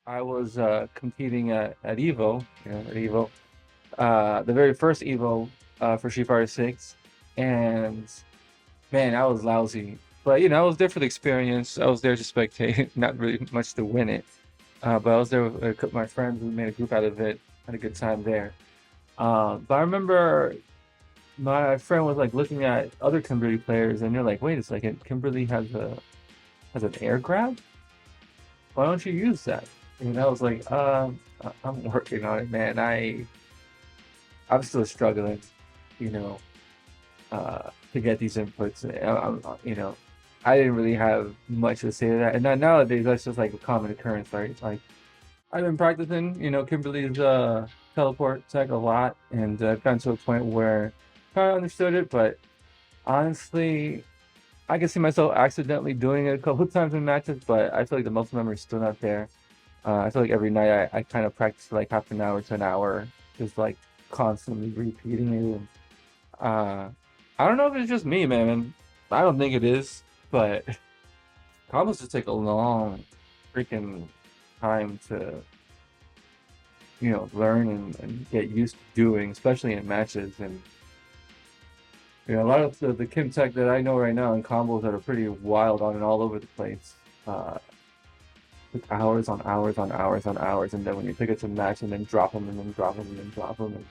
I was competing at Evo, at Evo, the very first Evo for Street Fighter 6, and man, I was lousy. But it was there for the experience. I was there to spectate, not really much to win it. But I was there with a couple of my friends. We made a group out of it. Had a good time there. But I remember my friend was like looking at other Kimberly players, and you're like, wait a second, Kimberly has an air grab. Why don't you use that? And I was like, I'm working on it, man. I'm still struggling, you know, to get these inputs. I didn't really have much to say to that. And then nowadays, that's just like a common occurrence, right? Like I've been practicing, Kimberly's teleport tech a lot, and I've gotten to a point where I kind of understood it, but honestly, I can see myself accidentally doing it a couple of times in matches, but I feel like the muscle memory is still not there. I feel like every night I kind of practice for like half an hour to an hour, just like constantly repeating it. And, I don't know if it's just me, man. I don't think it is, but combos just take a long freaking time to, learn and get used to doing, especially in matches. And a lot of the Kim Tech that I know right now in combos that are pretty wild on and all over the place. With hours on hours on hours on hours, and then when you pick it to match and then drop them and then drop them and then drop them,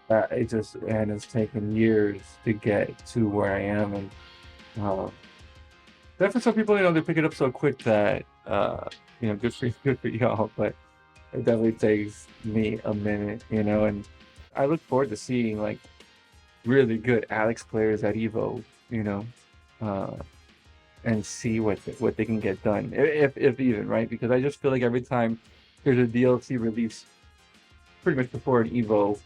and it's taken years to get to where I am. And then for some people, they pick it up so quick that good for y'all, but it definitely takes me a minute, and I look forward to seeing like really good Alex players at Evo, and see what they can get done, if even, right? Because I just feel like every time there's a DLC release, pretty much before an Evo,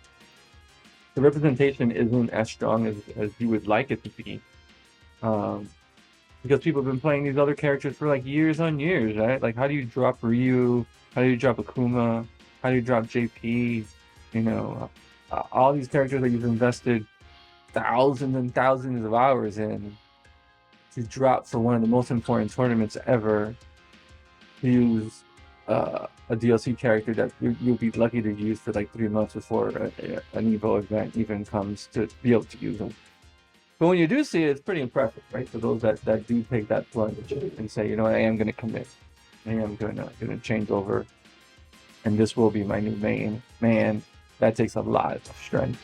the representation isn't as strong as you would like it to be. Because people have been playing these other characters for like years on years, right? Like, how do you drop Ryu? How do you drop Akuma? How do you drop JP? All these characters that you've invested thousands and thousands of hours in, to drop for one of the most important tournaments ever, to use a DLC character that you'll be lucky to use for like 3 months before an Evo event even comes to be able to use them. But when you do see it, it's pretty impressive, right? For those that do take that plunge and say, I am going to commit. I am going to change over. And this will be my new main. Man, that takes a lot of strength.